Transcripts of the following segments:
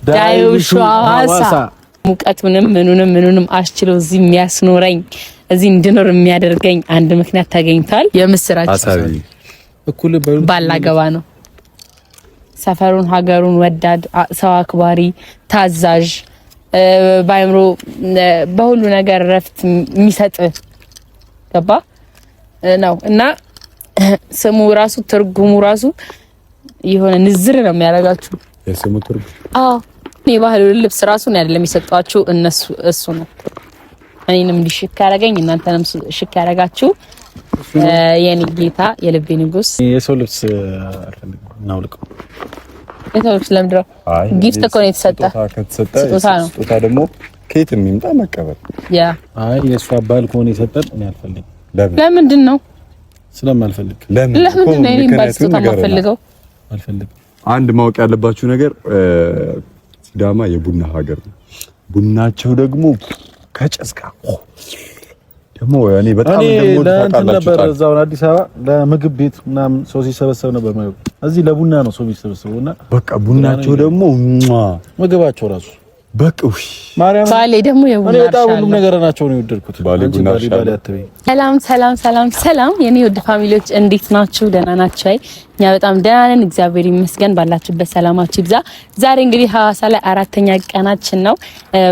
ዳዩሽ ሐዋሳ ሙቀቱንም ምኑንም አስችሎ እዚህ የሚያስኖረኝ እዚህ እንድኖር የሚያደርገኝ አንድ ምክንያት ተገኝቷል። የምስራች እኩል ባላገባ ነው። ሰፈሩን ሀገሩን ወዳድ ሰው አክባሪ ታዛዥ ባይምሮ በሁሉ ነገር ረፍት የሚሰጥ ገባ ነው እና ስሙ ራሱ ትርጉሙ ራሱ የሆነ ንዝር ነው የሚያደርጋችሁ። የስሙ ትርጉም የባህል ልብስ ራሱ ነው አይደለም የሚሰጧችሁ እሱ ነው። እኔንም እንዲሽክ ያደረገኝ እናንተንም ሽክ ያደረጋችሁ የኔ ጌታ የልቤ ንጉስ። የሰው ልብስ እናውልቀው። የሰው ልብስ ለምድረው ጊፍት እኮ ነው የተሰጠ። ስጦታ ነው። ስጦታ ደግሞ ከየት የሚመጣ መቀበል። የእሱ አባል ከሆነ የሰጠን እኔ አልፈልግም። ለምንድን ነው? ስለማልፈልግ። ለምንድን ነው እኔ ባልስጦታ ማልፈልገው? አልፈልግም። አንድ ማወቅ ያለባችሁ ነገር ሲዳማ የቡና ሀገር ነው። ቡናቸው ደግሞ ከጨስካ ደግሞ እኔ በጣም ነበር እዛው አዲስ አበባ ለምግብ ቤት ምናምን ሰው ሲሰበሰብ ነበር ማለት እዚህ ለቡና ነው ሰው ሲሰበሰቡና በቃ ቡናቸው ደግሞ ምግባቸው ራሱ በቃ ባሌ ደግሞ የቡና በጣም ሁሉም ነገር ናቸው ነው የወደድኩት። ባሌ ቡና ሰላም የኔ ውድ ፋሚሊዎች እንዴት ናችሁ? ደህና ናችሁ? እኛ በጣም ደህና ነን፣ እግዚአብሔር ይመስገን። ባላችሁበት ሰላማችሁ ይብዛ። ዛሬ እንግዲህ ሐዋሳ ላይ አራተኛ ቀናችን ነው።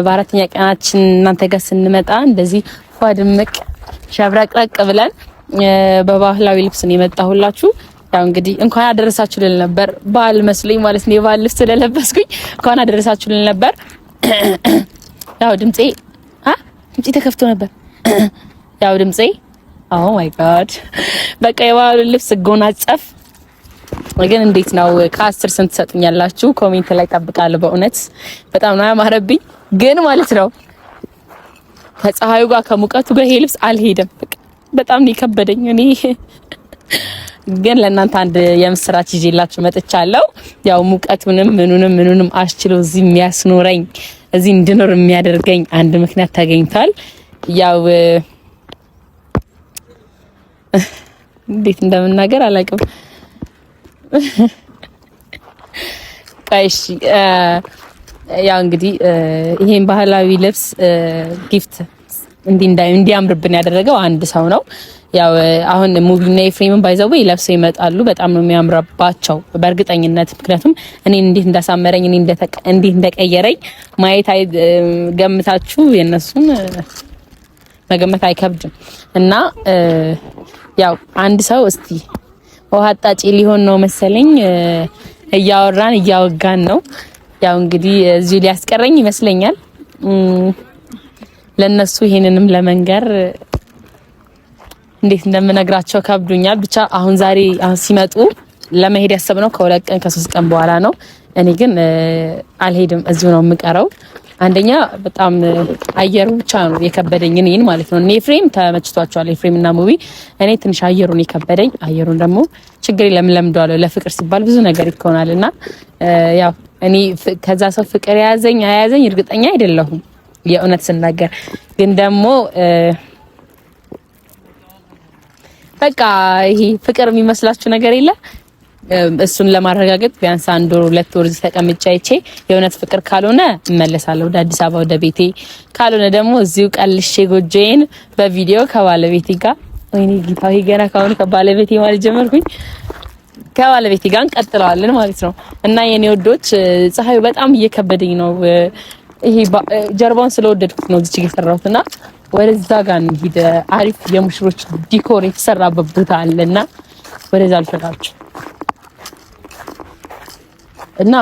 በአራተኛ ቀናችን እናንተ ጋር ስንመጣ እንደዚህ ፏድምቅ ሸብረቅረቅ ብለን በባህላዊ ልብስ ነው የመጣሁላችሁ። ያው እንግዲህ እንኳን አደረሳችሁ ልል ነበር በዓል መስሎኝ ማለት ነው። የበዓል ልብስ ስለለበስኩኝ እንኳን አደረሳችሁ ልል ነበር። ያው ድምጼ ተከፍቶ ነበር። ያው ድምጼ ኦ ማይ ጋድ በቃ የበዓል ልብስ ጎናጸፍ። ግን እንዴት ነው ከ10 ስንት ሰጡኛላችሁ? ኮሜንት ላይ ጠብቃለሁ። በእውነት በጣም ነው ያማረብኝ። ግን ማለት ነው ከፀሐዩ ጋር ከሙቀቱ ጋር ይሄ ልብስ አልሄደም። በጣም ነው የከበደኝ። እኔ ግን ለእናንተ አንድ የምስራች ይዤላችሁ መጥቻለሁ። ያው ሙቀቱንም ምኑንም አስችሎ እዚህ የሚያስኖረኝ እዚህ እንድኖር የሚያደርገኝ አንድ ምክንያት ተገኝቷል። ያው እንዴት እንደምናገር አላውቅም። እሺ ያው እንግዲህ ይሄን ባህላዊ ልብስ ጊፍት እንዲያምርብን ያደረገው አንድ ሰው ነው። ያው አሁን ሙቪና ኤፍሬምን ባይዘው ለብሰው ይመጣሉ። በጣም ነው የሚያምራባቸው በእርግጠኝነት። ምክንያቱም እኔ እንዴት እንዳሳመረኝ እኔ እንዴት እንደቀየረኝ ማየት ገምታችሁ የነሱን መገመት አይከብድም። እና ያው አንድ ሰው እስቲ ውሃ አጣጪ ሊሆን ነው መሰለኝ እያወጋን ነው። ያው እንግዲህ እዚሁ ሊያስቀረኝ ይመስለኛል። ለነሱ ይሄንንም ለመንገር እንዴት እንደምነግራቸው ከብዱኛል። ብቻ ዛሬ ሲመጡ ለመሄድ ያሰብነው ከ2 ቀን ከ3 ቀን በኋላ ነው። እኔ ግን አልሄድም፣ እዚሁ ነው የምቀረው። አንደኛ በጣም አየሩ ብቻ ነው የከበደኝ እኔን ማለት ነው። ኤፍሬም ተመችቷቸዋል፣ ኤፍሬም እና ሙቪ። እኔ ትንሽ አየሩን የከበደኝ። አየሩን ደግሞ ችግር ለምለምደዋለሁ። ለፍቅር ሲባል ብዙ ነገር ይሆናልና ያው እኔ ከዛ ሰው ፍቅር ያዘኝ አያዘኝ እርግጠኛ አይደለሁም የእውነት ስናገር። ግን ደግሞ በቃ ይሄ ፍቅር የሚመስላችሁ ነገር የለ። እሱን ለማረጋገጥ ቢያንስ 1 ወር 2 ወር እዚህ ተቀምጬ አይቼ የእውነት ፍቅር ካልሆነ እመለሳለሁ ወደ አዲስ አበባ ወደ ቤቴ። ካልሆነ ደግሞ እዚሁ ቀልሼ ጎጆዬን በቪዲዮ ከባለቤቴ ጋር ወይኔ ጌታዬ ገና ካሁን ከባለቤቴ ማለት ጀመርኩኝ። ከባለቤቴ ጋር እንቀጥለዋለን ማለት ነው። እና የኔ ወዶች ፀሐዩ በጣም እየከበደኝ ነው። ይሄ ጀርባውን ስለወደድኩት ነው እዚህ የሰራሁትና ወደዛ ጋር እንሂድ። አሪፍ የሙሽሮች ዲኮር የተሰራበት ቦታ አለና ወደዛ ልፈታችሁ እና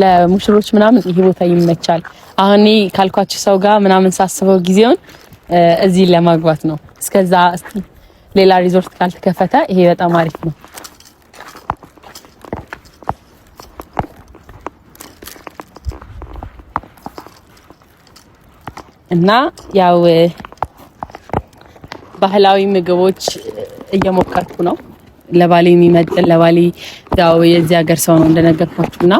ለሙሽሮች ምናምን ይሄ ቦታ ይመቻል። አሁን እኔ ካልኳችሁ ሰው ጋር ምናምን ሳስበው ጊዜውን እዚህ ለማግባት ነው። እስከዛ እስቲ ሌላ ሪዞርት ካልተከፈተ ይሄ በጣም አሪፍ ነው። እና ያው ባህላዊ ምግቦች እየሞከርኩ ነው። ለባሌ የሚመጥን ለባሌ ያው የዚህ ሀገር ሰው ነው እንደነገርኳችሁና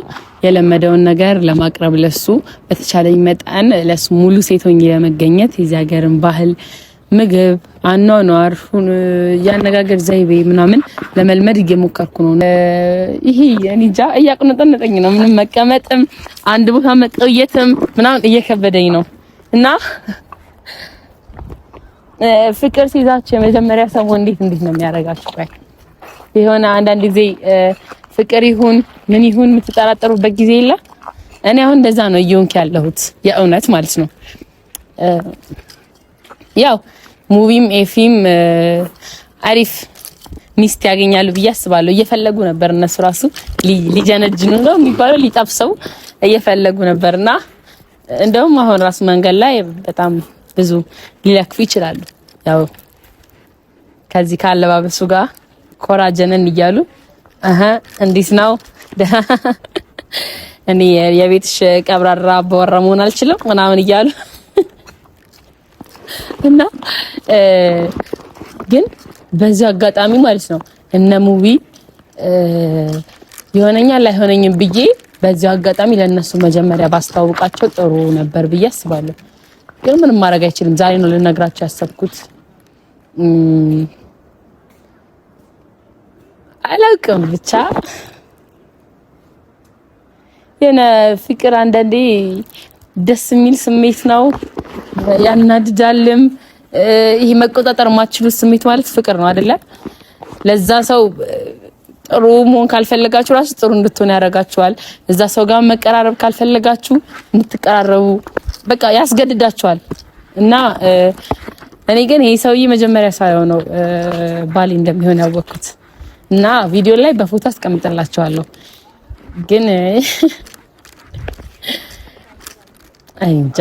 የለመደውን ነገር ለማቅረብ ለሱ በተቻለኝ መጠን ለሱ ሙሉ ሴት ሆኜ ለመገኘት የዚህ ሀገርን ባህል ምግብ፣ አኗኗር፣ ያነጋገር ዘይቤ ምናምን ለመልመድ እየሞከርኩ ነው። ይሄ እኔ እንጃ እያቁነጠነጠኝ ነው። ምንም መቀመጥም አንድ ቦታ መቆየትም ምናምን እየከበደኝ ነው እና ፍቅር ሲይዛችሁ የመጀመሪያ ሰሞን እንዴት ነው የሚያደርጋችሁ? የሆነ አንዳንድ ጊዜ ፍቅር ይሁን ምን ይሁን የምትጠራጠሩበት ጊዜ የለ። እኔ አሁን እንደዛ ነው እየሆንኩ ያለሁት የእውነት ማለት ነው። ያው ሙቪም ኤፊም አሪፍ ሚስት ያገኛሉ ብዬ አስባለሁ። እየፈለጉ ነበር እነሱ ራሱ ሊጀነጅኑ ነው የሚባለው ሊጣብሰው እየፈለጉ ነበርና እንደውም አሁን ራሱ መንገድ ላይ በጣም ብዙ ሊለክፉ ይችላሉ። ያው ከዚህ ካለባበሱ ጋር ኮራጀነን እያሉ እንዴት ነው እኔ የቤትሽ ቀብራራ በወራ መሆን አልችልም ምናምን እያሉ እና ግን በዚህ አጋጣሚ ማለት ነው እነ ሙቪ ይሆነኛል አይሆነኝም ብዬ በዚህ አጋጣሚ ለነሱ መጀመሪያ ባስተዋውቃቸው ጥሩ ነበር ብዬ አስባለሁ። ግን ምንም ማድረግ አይችልም። ዛሬ ነው ልነግራቸው ያሰብኩት። አላውቅም ብቻ የነ ፍቅር አንዳንዴ ደስ የሚል ስሜት ነው፣ ያናድዳልም። ይሄ መቆጣጠር የማትችሉት ስሜት ማለት ፍቅር ነው አይደለ? ለዛ ሰው ጥሩ መሆን ካልፈለጋችሁ ራሱ ጥሩ እንድትሆን ያደርጋችኋል። እዛ ሰው ጋር መቀራረብ ካልፈለጋችሁ እንድትቀራረቡ በቃ ያስገድዳችኋል። እና እኔ ግን ይሄ ሰውዬ መጀመሪያ ሳይሆን ነው ባሌ እንደሚሆን ያወቅኩት እና ቪዲዮ ላይ በፎቶ አስቀምጥላችኋለሁ። ግን እንጃ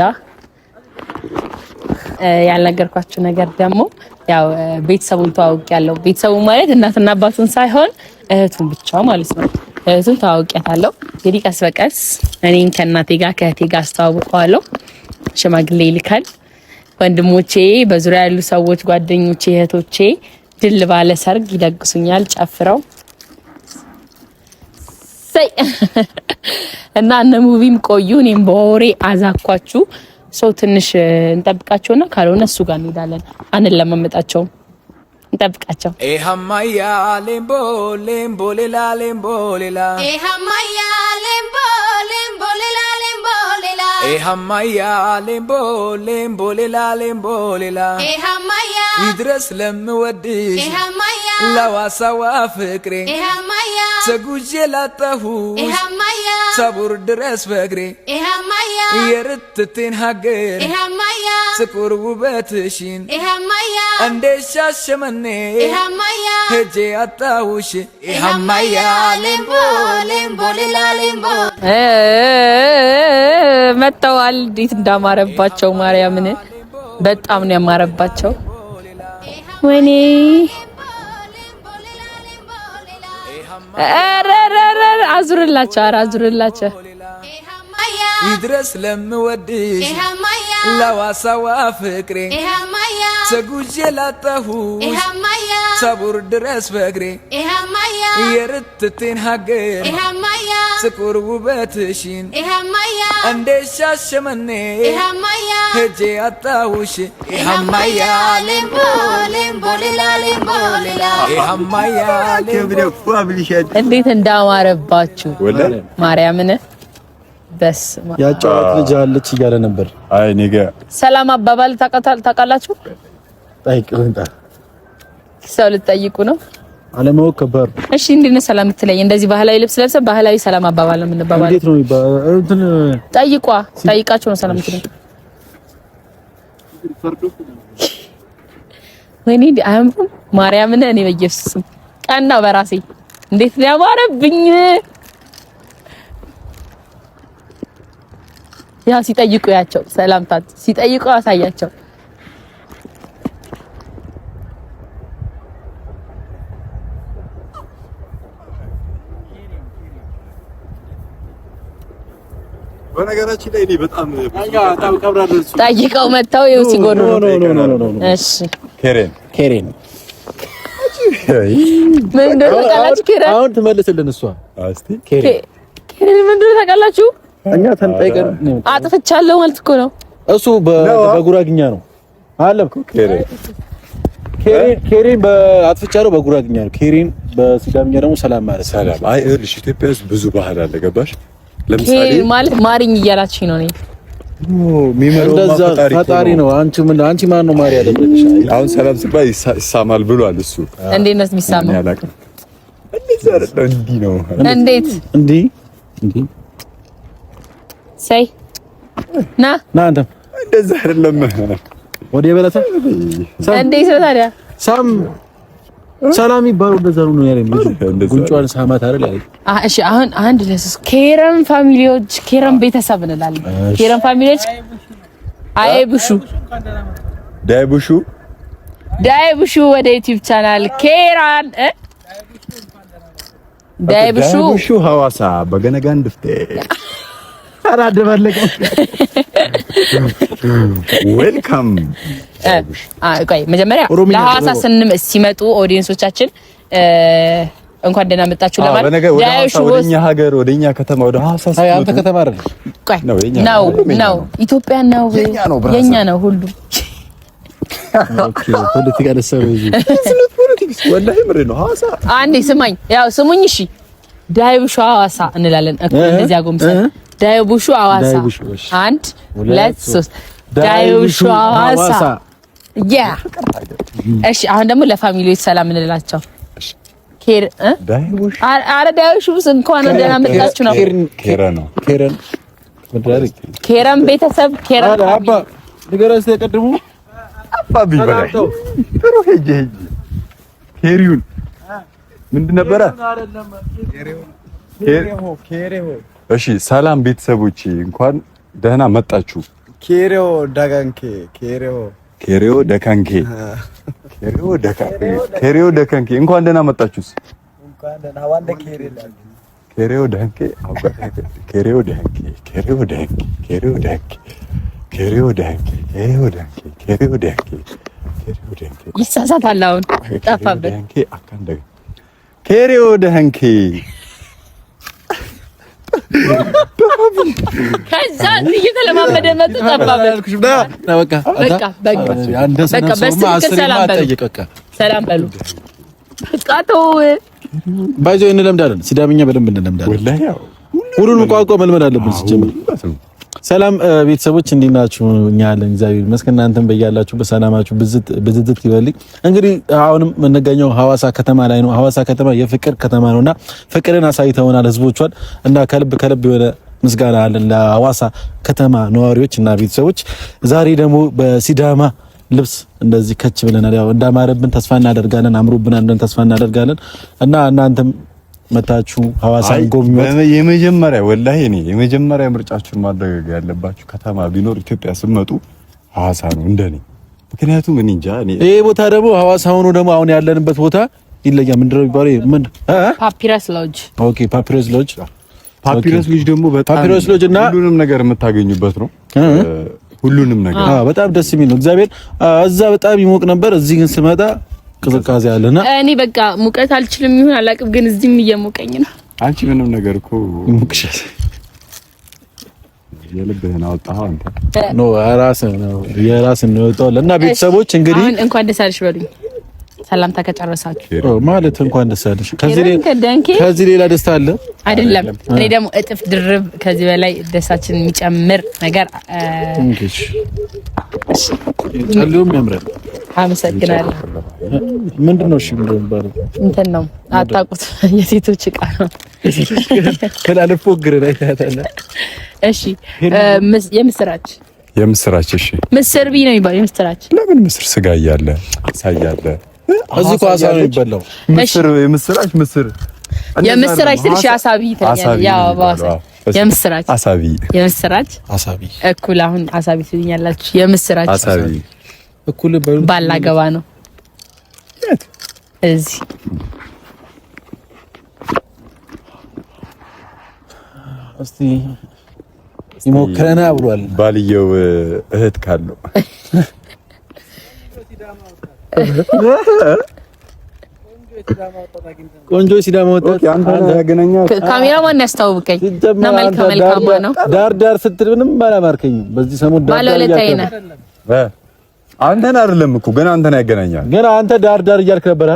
ያልነገርኳችሁ ነገር ደግሞ ያው ቤተሰቡን ተዋውቂያለሁ። ቤተሰቡ ማለት እናትና አባቱን ሳይሆን እህቱን ብቻ ማለት ነው። እህቱን ተዋውቂያታለሁ። እንግዲህ ቀስ በቀስ እኔን ከእናቴ ጋር ከእህቴ ጋር አስተዋውቀዋለሁ። ሽማግሌ ይልካል። ወንድሞቼ፣ በዙሪያ ያሉ ሰዎች፣ ጓደኞቼ፣ እህቶቼ ድል ባለ ሰርግ ይደግሱኛል ጨፍረው እና እነ ሙቪም ቆዩ። እኔም በወሬ አዛኳችሁ። ሰው ትንሽ እንጠብቃቸውና ካልሆነ እሱ ጋር እንሄዳለን። አንለማመጣቸውም፣ እንጠብቃቸው። ኤሃማያ ሌምቦ ሌምቦ ሌላ ሌምቦ ሌላ ኤሃማያ ሌምቦ ሌምቦ ሌላ ሌምቦ ሌላ ኤሃማያ ሌምቦ ሌምቦ ሌላ ሌምቦ ሌላ ኤሃማያ ይድረስ ለምወድሽ ኤሃማያ ለዋሳዋ ፍቅሬ ኤሃማያ ተጉዤ ላጣሁሽ ኤሃማያ ሰቡር ድረስ በእግሬ ኤሃማያ የርትቴን ሀገር ኤሃማያ ጥቁር ውበትሽን ኤሃማያ እንደ ሻሸመኔ ኤሃማያ ሄጄ አጣሁሽ ኤሃማያ ሌምቦ ሌምቦ ሌላ ሌምቦ መተዋል። እንዴት እንዳማረባቸው ማርያምን በጣም ነው ያማረባቸው። ወይኔ አዙርላቸው፣ ኧረ አዙርላቸው። ይድረስ ለምወድሽ ለዋሳዋ ፍቅሬ ተጉዤ ላጣሁሽ ሰቡር ድረስ በእግሬ የርትቴን ሀገር ጥቁር ውበትሽን እንደ ሻሸመኔ ሄጄ አጣሁሽ ኤሃማያ ሌምቦ ሌምቦ ሌላ ሌምቦ ሌላ ኤሃማያ እንዴት እንዳማረባችሁ ማርያምን በስመ አብ። ያጫወት ልጅ አለች እያለ ነበር። አይ ነገ ሰላም አባባል ታውቃላችሁ? ጠይቁንታ ሰው ልትጠይቁ ነው? አለማወቅ ከባድ። እሺ እንዴት ነው ሰላም የምትለኝ? እንደዚህ ባህላዊ ልብስ ለብሰ ባህላዊ ሰላም አባባል ነው የምንባባለው። እንዴት ነው እንትን ጠይቃችሁ ነው ሰላም የምትለኝ? ወይኔ አያምሩም? ማርያምን እኔ በኢየሱስም ቀናው በራሴ እንዴት ነው ያማረብኝ። ያ ሲጠይቁ ያቸው ሰላምታት ሲጠይቁ አሳያቸው። በነገራችን ላይ እኔ በጣም ጠይቀው መተው ይኸው ሲጎኑ ነው። እሺ ኬሬን ምን እንደሆነ ታውቃላችሁ? ኬሬን አሁን ትመልስልን እሷ። እስቲ ኬሬን ምን እንደሆነ ታውቃላችሁ? እኛ ተንጠይቀን አጥፍቻለሁ ማለት እኮ ነው። እሱ በጉራግኛ ነው። አለም ኬሪን በአጥፍቻለሁ በጉራግኛ ነው። ኬሪን በሲዳምኛ ደግሞ ሰላም ማለት ሰላም። አይ እርሽ ኢትዮጵያ ውስጥ ብዙ ባህል አለ። ገባሽ? ለምሳሌ ኬሪ ማለት ማሪኝ እያላችኝ ነው። እንደዛ ፈጣሪ ነው። አንቺ ማን ነው ማሪ ያለብሽ? አሁን ሰላም ሲባል ይሳማል ብሏል እሱ። እንዴት ነው የሚሳማው? እንዲህ ነው። እንዴት ሳይ ና አንተ እንደዛ አይደለም። ወደ የበለጠ እንዴት ነው ታዲያ? ሰላም ይባላል። እንደዛ ነው ያለኝ ልጅ ጉንጯን ሳማት አይደል ያለኝ። እሺ አሁን አንድ ለስ ኬረም ፋሚሊዎች ኬረም ቤተሰብ እንላለን። ኬረም ፋሚሊዎች አይቡሹ ዳይቡሹ ወደ ዩቲዩብ ቻናል ኬራን ዳይቡሹ ሐዋሳ በገነጋን ድፍቴ አራደባለቀ ዌልካም። ቆይ መጀመሪያ ለሐዋሳ ሲመጡ ኦዲየንሶቻችን እንኳን ደህና መጣችሁ ለማለት ወደኛ ሀገር ወደኛ ከተማ ወደ ሐዋሳ አይ አንተ ከተማ አይደል? ቆይ ነው ኢትዮጵያ ነው የኛ ነው ሁሉ ኦኬ። ፖለቲካ ደሰበ ይዚ ፖለቲክስ ወላሂ ምሬ ነው። ሐዋሳ አንዴ ስሙኝ እሺ። ዳይቡሹ ሐዋሳ እንላለን እኮ እንደዚህ አጎምሰን ዳይቡሹ ሐዋሳ 1 2 3 ዳይቡሹ ሐዋሳ ያ። እሺ አሁን ደግሞ ለፋሚሊዎች ሰላም እንላቸው። ዳይቡሹ እንኳን ደህና መጣችሁ ነው። ኬረን ቤተሰብ ኬረን አባ ንገረስ ተቀድሙ አባ ቢበላይ ጥሩ ሄጄ ኬሪውን ምንድን ነበረ? ኬሬው። እሺ ሰላም ቤተሰቦቼ እንኳን ደህና መጣችሁ። ኬሬው ዳጋንኬ ኬሬው ደካንኬ እንኳን ደህና መጣችሁስ። እንኳን ደህና ዋንደ ኬሬላል ኬሬው ዳንኬ ይሳሳታል። አሁን ጠፋበት። ኬሬው ዳንኬ ከዛ እየተለማመደ መጡ። ጠፋበት። ሰላም በሉ። ባይዘው እንለምዳለን። ሲዳምኛ በደንብ እንለምዳለን። ወላሂ ሁሉንም ቋንቋ መልመድ አለብን ሲጀምር። ሰላም ቤተሰቦች እንዴት ናችሁ? እኛ አለን እግዚአብሔር ይመስገን። እናንተም በያላችሁ በሰላማችሁ ብዝት ይበልኝ። እንግዲህ አሁንም የምንገኘው ሐዋሳ ከተማ ላይ ነው። ሐዋሳ ከተማ የፍቅር ከተማ ነውና ፍቅርን አሳይተውናል ህዝቦቿን እና ከልብ የሆነ ምስጋና አለን ለሐዋሳ ከተማ ነዋሪዎች እና ቤተሰቦች። ዛሬ ደግሞ በሲዳማ ልብስ እንደዚህ ከች ብለናል። ያው እንዳማረብን ተስፋ እናደርጋለን፣ አምሮብናል ተስፋ እናደርጋለን እና እናንተም መታችሁ ሐዋሳን ጎብኙት። የመጀመሪያ ወላሂ እኔ የመጀመሪያ ምርጫችሁን ማድረግ ያለባችሁ ከተማ ቢኖር ኢትዮጵያ ስትመጡ ሐዋሳ ነው እንደኔ። ምክንያቱም እኔ እንጃ ይሄ ቦታ ደግሞ ሐዋሳ ሆኖ ደግሞ አሁን ያለንበት ቦታ ይለያል። ምንድነው የሚባለው? ፓፒረስ ሎጅ። ኦኬ ፓፒረስ ሎጅ ደግሞ በጣም ፓፒረስ ሎጅ እና ሁሉንም ነገር የምታገኙበት ነው። ሁሉንም ነገር በጣም ደስ የሚል ነው። እግዚአብሔር እዛ በጣም ይሞቅ ነበር። እዚህ ግን ስመጣ ቅዝቃዜ አለና እኔ በቃ ሙቀት አልችልም ይሁን አላውቅም፣ ግን እዚህም እየሞቀኝ ነው። አንቺ ምንም ነገር እኮ ይሞቅሻል። የልብህን አወጣኸው አንተ ነው ራስህ ነው የራስህ ነው የወጣው። እና ቤተሰቦች እንግዲህ አሁን እንኳን ደስ አለሽ በሉኝ። ሰላምታ ከጨረሳችሁ ማለት እንኳን ደስ አለሽ። ከዚህ ሌላ ደስታ አለ አይደለም? እኔ ደግሞ እጥፍ ድርብ ከዚህ በላይ ደስታችን የሚጨምር ነገር እንግዲህ ጸልዩም ያምራል። አመሰግናለሁ። ምንድነው? እሺ ምንድነው ባለው እንትን ነው አጣቁት የሴቶች ዕቃ ነው። ከላልፎ ግረ ላይ ታታለ። እሺ የምስራች እሺ ምስር ቢ ነው የሚባለው። የምስራች ለምን ምስር ስጋ እያለ አሳ እያለ እዚህ ኳሳ ነው የሚበላው። ምስር የምስራች ትንሽ አሳቢ ይተኛል። ያው ባሳ የምስራች አሳቢ እኩል አሁን አሳቢ ትኛላችሁ። የምስራች አሳቢ እኩል ባላገባ ነው እዚህ እስቲ ይሞክረና ብሏል ባልየው እህት ካለው ቆንጆ ሲዳማ ወጣት አንተ ያገናኛል። ካሜራማን ያስተዋውቀኝ እና መልካም ነው። ዳር ስትል ምንም ባላማርከኝ በዚህ ሰሞን ባለውለታዬ ነህ። አንተን አይደለም እኮ ገና አንተን ያገናኛል። ገና አንተ ዳር ዳር እያልክ ነበር።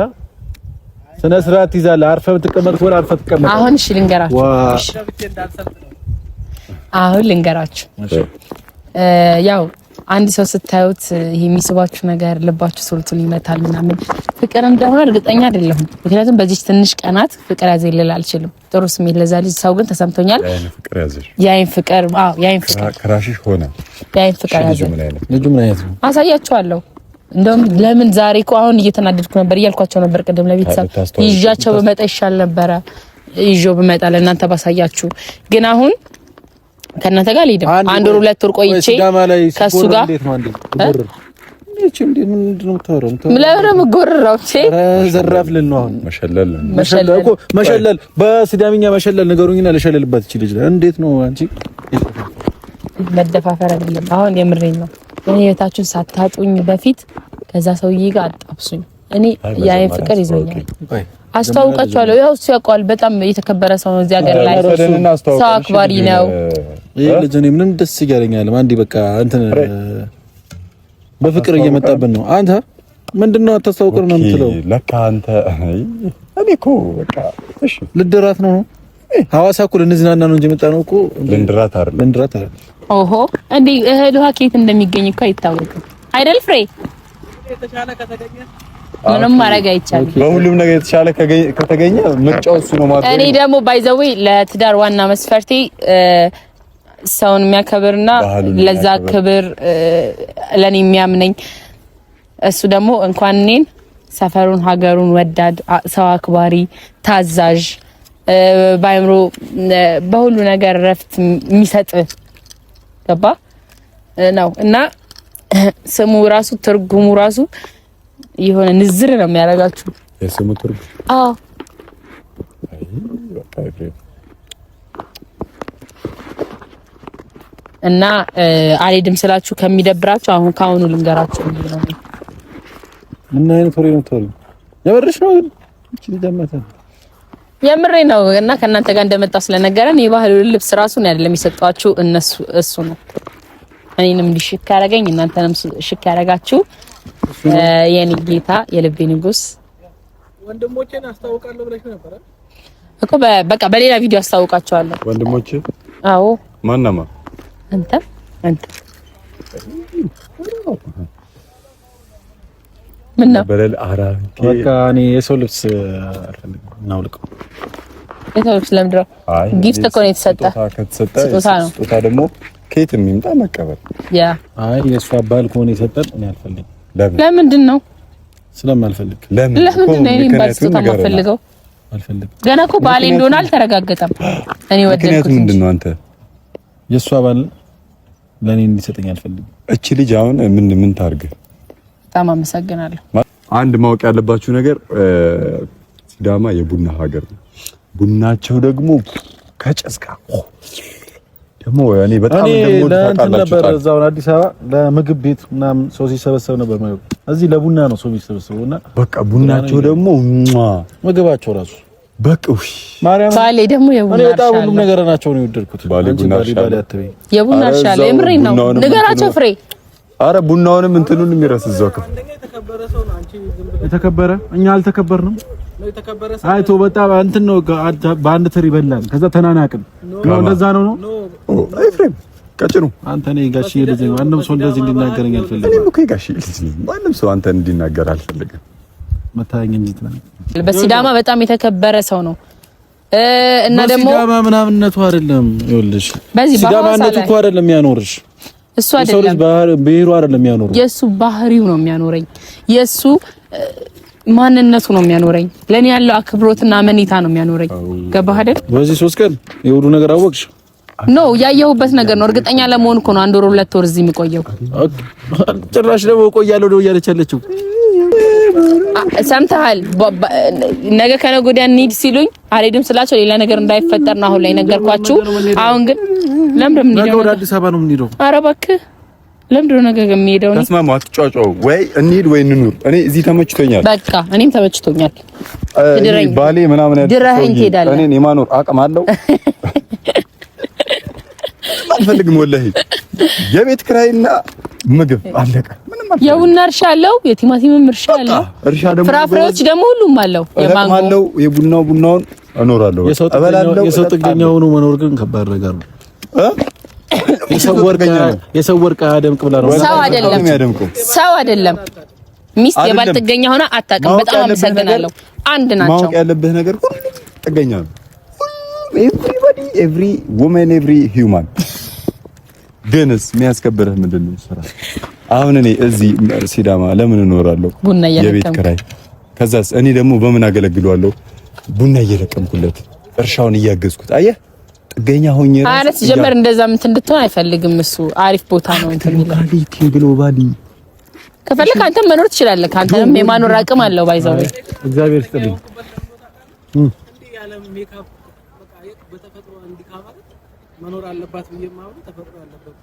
ስነ ስርዓት ይዛል። አርፈህ ብትቀመጥ ወር አርፈህ ትቀመጥ። አሁን እሺ ልንገራችሁ። አሁን ልንገራችሁ። ያው አንድ ሰው ስታዩት ይሄ የሚስባችሁ ነገር ልባችሁ ሱልቱን ይመታል ምናምን ፍቅር እንደሆነ እርግጠኛ አይደለሁም። ምክንያቱም በዚህ ትንሽ ቀናት ፍቅር ያዘኝ ልል አልችልም። ጥሩ ስሜት ለዛ ልጅ ሰው ግን ተሰምቶኛል። ፍቅር ያዘሽ የአይን ፍቅር የአይን ፍቅር ክራሽሽ ሆነ። የአይን ፍቅር ያዘኝ። ልጁ ምን አይነት ነው አሳያችኋለሁ። እንደውም ለምን ዛሬ እኮ አሁን እየተናደድኩ ነበር እያልኳቸው ነበር ቅድም ለቤተሰብ ይዣቸው በመጣ ይሻል ነበረ። ይዤው በመጣ ለእናንተ ባሳያችሁ ግን አሁን ከእናንተ ጋር ልሄድ አንድ ወር ሁለት ወር ቆይቼ ከሱ ጋር መሸለል በሲዳምኛ መሸለል ነገሩኝና ለሸለልበት እቺ ልጅ እንዴት ነው አንቺ መደፋፈር አይደለም አሁን የምሬን ነው እኔ ህይወታችሁን ሳታጡኝ በፊት ከዛ ሰውዬ ጋር አጣብሱኝ እኔ የአይን ፍቅር ይዞኛል አስተዋውቃችኋለሁ ያው እሱ ያውቀዋል በጣም የተከበረ ሰው ነው እዚህ ሀገር ላይ ሰው አክባሪ ነው ይሄ ልጅ እኔ ምንም ደስ ይገረኛል አንዴ በቃ እንትን በፍቅር እየመጣብን ነው አንተ ምንድነው አታስተዋውቀን ነው የምትለው ለካ አንተ እኔ እኮ በቃ እሺ ልድራት ነው ሐዋሳ እኮ ልንዝናና ነው እንጂ መጣ ነው እኮ ልንድራት አይደል ኦሆ እንዴ እህል ውሃ ከየት እንደሚገኝ እኮ አይታወቅም አይደል ፍሬ የተሻለ ከተገኘ ምንም ማድረግ አይቻልም በሁሉም ነገር የተሻለ ከተገኘ ምርጫው እሱ ነው ማለት ነው እኔ ደግሞ ባይዘዌ ለትዳር ዋና መስፈርቴ ሰውን የሚያከብርና ለዛ ክብር ለኔ የሚያምነኝ እሱ ደግሞ እንኳን እኔን ሰፈሩን ሀገሩን ወዳድ ሰው አክባሪ ታዛዥ ባይምሮ በሁሉ ነገር ረፍት የሚሰጥ ገባ ነው እና ስሙ ራሱ ትርጉሙ ራሱ የሆነ ንዝር ነው የሚያረጋችሁ የስሙ ትርጉም አዎ እና አልሄድም ስላችሁ ከሚደብራችሁ አሁን ካሁኑ ልንገራችሁ ነው ምን አይነት ወሬ ነው ተወሪ የበርሽ ነው እቺ ደመተ የምሬ ነው እና ከእናንተ ጋር እንደመጣው ስለነገረን የባህል ልብስ ራሱን አይደለም የሰጣችሁ እሱ ነው እኔንም ሊሽክ ያረጋኝ እናንተንም ሽክ ያረጋችሁ የኔ ጌታ የልቤ ንጉስ ወንድሞቼን አስተዋውቃለሁ ብለሽ ነበር እኮ በቃ በሌላ ቪዲዮ አስተዋውቃቸዋለሁ ወንድሞቼ አዎ ማናማ አንተ ምን ነው በለል አራንቴ በቃ እኔ የሰው ልብስ አልፈልግም እናውልቀው የሰው ልብስ ለምድረው ጊፍት እኮ ነው የተሰጠ ስጦታ ደግሞ ከየት የሚምጣ መቀበል ያ አይ የሷ ባል ከሆነ የሰጠን እኔ አልፈልግም ለምንድን ነው ስለማልፈልግ ለምንድን ነው እኔ ባልስጦታ ማፈልገው አልፈልግም ገና እኮ ባሌ እንደሆነ አልተረጋገጠም እኔ ወደድኩት ምንድን ነው አንተ የሷ ባል ለኔ እንዲሰጠኝ አልፈልግም እቺ ልጅ አሁን ምን ታርግ በጣም አመሰግናለሁ አንድ ማወቅ ያለባችሁ ነገር ሲዳማ የቡና ሀገር ነው ቡናቸው ደግሞ ከጨስካ ደግሞ እኔ በጣም ደግሞ ነበር እዛው አዲስ አበባ ለምግብ ቤት ምናምን ሰው ሲሰበሰብ ነበር ማለት እዚህ ለቡና ነው ሰው ሲሰበሰቡና በቃ ቡናቸው ደግሞ ምግባቸው ራሱ በቃ ማርያም ባሌ ደግሞ የቡና እኔ በጣም ሁሉም ነገር ናቸው ነው የወደድኩት ባሌ ቡና የቡና ሻለ የምሬን ነው ንገራቸው ፍሬ አረ ቡናውንም እንትኑን የሚረስዘው ከፍ የተከበረ እኛ አልተከበርንም አይቶ በጣም እንትን ነው በአንድ ትሪ በላን ከዛ ተናናቅን ነው እንደዛ ነው ኤፍሬም ቀጭኑ አንተ ነህ ጋሺ ልጅ ማንም ሰው እንደዚህ እንዲናገረኝ አልፈልግም እኔም እኮ ጋሺ ልጅ ማንም ሰው አንተ እንዲናገር አልፈልግም መታየኝ እንጂ በሲዳማ በጣም የተከበረ ሰው ነው እና ደግሞ ሲዳማ ምናምነቱ አይደለም ይኸውልሽ ሲዳማነቱ እኮ አይደለም ያኖርሽ እሱ አይደለም ብሄሩ አይደለም ያኖርሽ የሱ ባህሪው ነው የሚያኖረኝ የሱ ማንነቱ ነው የሚያኖረኝ ለኔ ያለው አክብሮትና አመኔታ ነው የሚያኖረኝ ገባህ አይደል በዚህ 3 ቀን የሁሉ ነገር አወቅሽ ኖ ያየሁበት ነገር ነው እርግጠኛ ለመሆን እኮ ነው አንድ ወር ሁለት ወር እዚህ የሚቆየው ጭራሽ ደግሞ ቆያለሁ ነው እያለች ያለችው ሰምተሃል ነገ ከነገ ወዲያ እንሂድ ሲሉኝ አልሄድም ስላቸው ሌላ ነገር እንዳይፈጠር ነው አሁን ላይ ነገርኳችሁ አሁን ግን ለምን ነገ ወደ አዲስ አበባ ነው የምንሄደው ኧረ እባክህ ለምንድን ነው ነገ የሚሄደው ነው ተስማሙ አትጫጫው ወይ እንሂድ ወይ እንኑር እኔ እዚህ ተመችቶኛል በቃ እኔም ተመችቶኛል ድረኝ ባሌ ምናምን ድረኝ ትሄዳለህ እኔን የማኖር አቅም አለው አልፈልግም ወላሂ የቤት ክራይና ምግብ አለቀ። ምንም አለ። የቡና እርሻ አለው፣ የቲማቲምም እርሻ አለው፣ እርሻ ደግሞ ፍራፍሬዎች ደግሞ ሁሉም አለው። የማንጎ አለው። ቡናውን እኖራለሁ። የሰው ጥገኛ ሆኖ መኖር ግን ከባድ ነገር ነው። የሰው ወርቅ አያደምቅ ብላ ነው። ሰው አይደለም። ሚስት የባል ጥገኛ ሆና አታውቅም። በጣም አመሰግናለሁ። አንድ ናቸው። ማወቅ ያለብህ ነገር ሁሉ ጥገኛ ነው። everybody every woman every human ግንስ የሚያስከብርህ ምንድን ነው? ስራ አሁን እኔ እዚህ ሲዳማ ለምን እኖራለሁ? የቤት ኪራይ። ከዛስ እኔ ደግሞ በምን አገለግለዋለሁ? ቡና እየለቀምኩለት እርሻውን እያገዝኩት። አየህ ጥገኛ ሆኜ አረስ ጀመር እንደዛ ምን እንድትሆን አይፈልግም እሱ። አሪፍ ቦታ ነው እንትን ይላል። ባዲ ከፈለክ አንተም መኖር ትችላለህ። አንተም የማኖር አቅም አለው። ባይዘው እግዚአብሔር ይስጥልኝ። ያለ ሜካፕ በቃ በተፈጥሮ እንዲካማት መኖር አለባት ብዬማው ተፈጥሮ አለበት።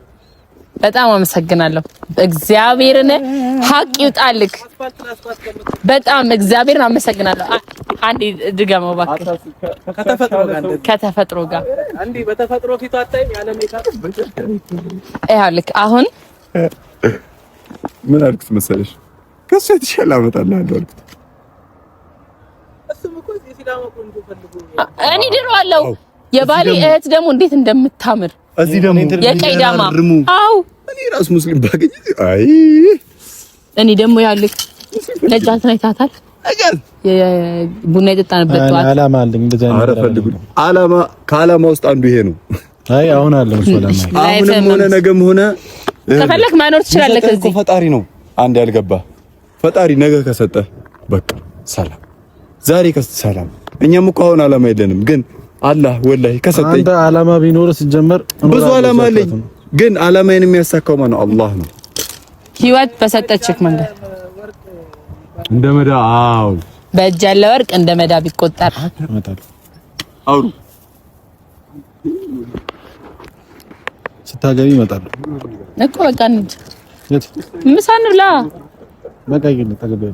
በጣም አመሰግናለሁ። እግዚአብሔርን ሀቅ ይውጣልክ። በጣም እግዚአብሔርን አመሰግናለሁ። አንዴ ድገመው እባክህ። ከተፈጥሮ ጋር አንዴ በተፈጥሮ ፊቷ አታይም ያለ ሜካፕ ይኸውልህ አሁን ምን አልኩት መሰለሽ? ከሱ የተሻለ አመጣለሁ አልኩት። እሱም እኮ የሲዳማ ቆንጆ ፈልጎ እኔ ድሮዋለሁ። የባሌ እህት ደግሞ እንዴት እንደምታምር እዚህ ደግሞ የቀይ ዳማ አው እኔ ራስ ሙስሊም ባገኝ አይ እኔ ደግሞ ያልክ ነጃትን አይታታል። ቡና የጠጣንበት ጠዋት አላማ አለኝ። እንደዛ ነው አላማ ከአላማ ውስጥ አንዱ ይሄ ነው። አይ አሁን አለ መስሎኝ አሁንም ሆነ ነገም ሆነ ከፈለክ ማኖር ትችላለህ። ከዚህ ፈጣሪ ነው አንድ ያልገባ ፈጣሪ ነገ ከሰጠ በቃ ሰላም፣ ዛሬ ሰላም። እኛም እኮ አሁን አላማ የለንም፣ ግን አላህ ወላሂ ከሰጠኝ አንተ አላማ ቢኖር ሲጀመር ብዙ አላማ አለኝ፣ ግን አላማዬን የሚያሳካው ማን ነው? አላህ ነው። ህይወት በሰጠችክ መንገድ እንደ መዳ አው በእጅ ያለ ወርቅ እንደ መዳ ቢቆጠር አውሩ ስታገቢ ይመጣል እኮ በቃ እንጂ ምሳ እንብላ። በቃ ይገኝ ተገበለ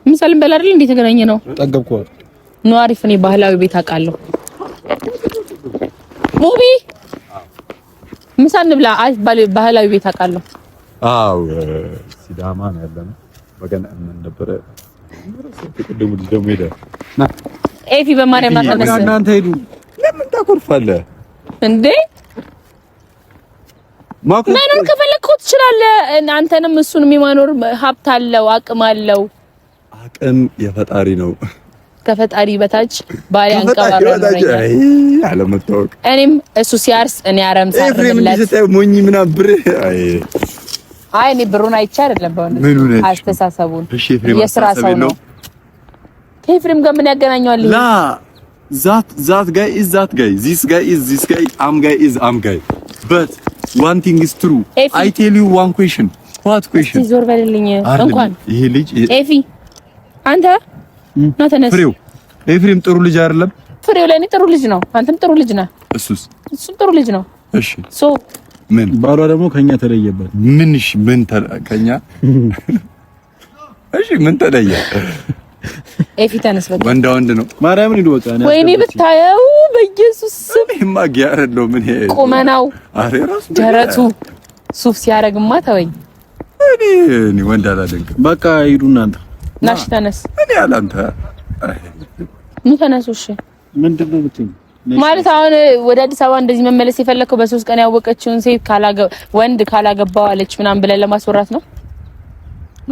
ምሳ ልንበላ አይደል እንዴ? ተገናኘ ነው። ጠገብኩ ነው። አሪፍ። እኔ ባህላዊ ቤት አውቃለሁ። ሙቢ ምሳ እንብላ። አይ ባህላዊ ቤት አውቃለሁ። አው ሲዳማ ነው ያለነው። በገና ምን ነበር ተቀደሙ ደግሞ ሄደ ና ኤፊ በማርያም አተነሰ እናንተ ሄዱ። ለምን ታኮርፋለህ እንዴ? መኖር ከፈለግከው ትችላለህ። አንተንም እሱንም የማኖር ሀብት አለው፣ አቅም አለው። አቅም የፈጣሪ ነው። ከፈጣሪ በታች ባሪ አንቀባራ ነው። አይ አለመታወቅ። እኔም እሱ ሲያርስ እኔ አረም ሳርምለት ሞኝ ምናምን ብር አይ እኔ ብሩን አይቼ አይደለም በእውነት አስተሳሰቡን የስራ ሰው ነው። ከኤፍሬም ጋር ምን ያገናኘዋል? ላ that guy is that guy, this guy is this guy, am guy is am guy, but one thing is true. I tell you one question. What question? ዞር በልልኝ እንኳን ይሄ ልጅ ኤፊ አንተ ና ተነስ። ፍሬው ኤፍሬም ጥሩ ልጅ አይደለም? ፍሬው ለኔ ጥሩ ልጅ ነው። አንተም ጥሩ ልጅ ነህ። እሱም ጥሩ ልጅ ነው። እሺ ሶ ምን ባሏ ደግሞ ከኛ ተለየበት። ምን እሺ ምን ከኛ እሺ ምን ተለየ? ኤፊ ተነስ። በቃ ወንድ ነው። ማርያምን ሂዱ በቃ። ወይኔ ብታየው በኢየሱስ ስም ማጊያር ነው። ምን ይሄ ቁመናው አሬ ራሱ ደረቱ ሱፍ ሲያረግማ ተወኝ። እኔ ወንድ አላደንቅም። በቃ ሂዱ እናንተ። ናሽ ተነስ። እኔ አላንተ ምን ተነሱ። እሺ ምንድነው ብትይ ማለት አሁን ወደ አዲስ አበባ እንደዚህ መመለስ የፈለከው በ3 ቀን ያወቀችውን ሴት ወንድ ካላገባው አለች ምናምን ብለን ለማስወራት ነው?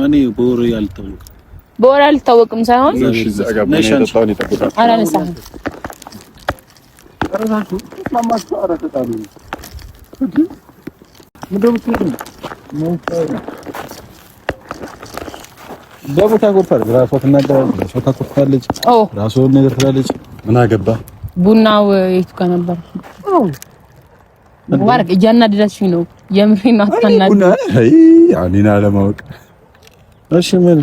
እኔ በወሬ አልታወቅም። በወሬ አልታወቅም ሳይሆን እሺ ዘጋብ ነው ተጣውን ይጠብቃል። አላነሳም። አራታችሁ ማማስቶ አራታታሉ ደቡታ ጎርፋለች። ራሷ ትናገራለች፣ ራሷ ታቆርፋለች፣ ራሷ ነገር ትላለች። ምን አገባ? ቡናው የቱ ጋር ነበር? ወርቅ እያናደዳችኝ ነው። የምሬን አታናድ። ቡና አይ አኒና ለማወቅ እሺ ምን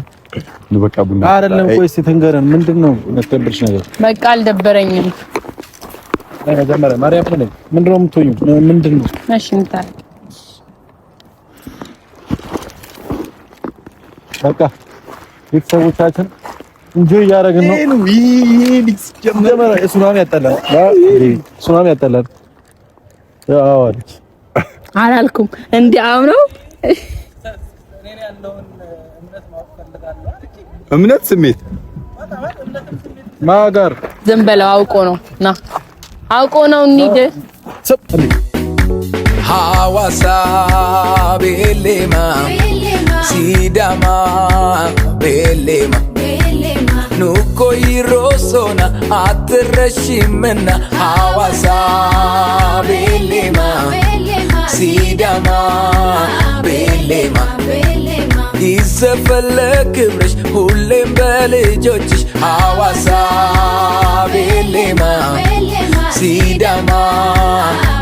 ነው? በቃ ቡና አይደለም። ቆይ እስኪ ተንገረን። ምንድነው የሚያስከብርሽ ነገር? በቃ አልደበረኝም። አይ መጀመሪያ ማርያም ነኝ። ምንድነው የምትሆኚው? ምንድነው? እሺ እንታል በቃ ቤተሰቦቻችን እንጆይ እያደረግን ነው። ሱናሚ ያጠላል። ሱናሚ ያጠላል። አዎ አለች። አላልኩም እንዴ አምነው እኔ ያለውን እምነት ማወቅ ፈልጋለሁ። እምነት ስሜት ማጋር ዝም በለው አውቆ ነው ና አውቆ ነው እንሂድ ሐዋሳ ቤሌማ ሲዳማ ቤሌማ ኑኮ ይሮሶና አትረሺምና ሐዋሳ ቤሌማ ሲዳማ ቤሌማ ይዘፈለ ክብርሽ ሁሌም በልጆችሽ ሐዋሳ ቤሌማ ሲዳማ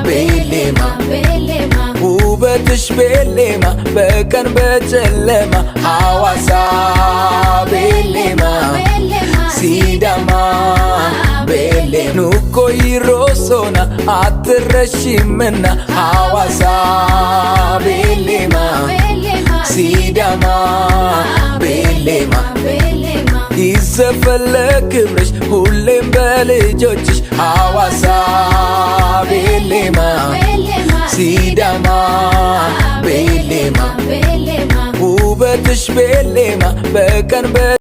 ቤሌማ ውበትሽ ቤሌማ በቀን በጨለማ ሐዋሳ ቤሌማ ሲዳማ ቤሌማ ኑኮ ይሮሶና አትረሺምና ሐዋሳ ቤሌማ ሲዳማ ቤሌማ ይዘፈለ ክብርሽ ሁሌም በልጆችሽ ሐዋሳ ቤሌማ ሲዳማ ቤሌማ ውበትሽ ቤሌማ በቀን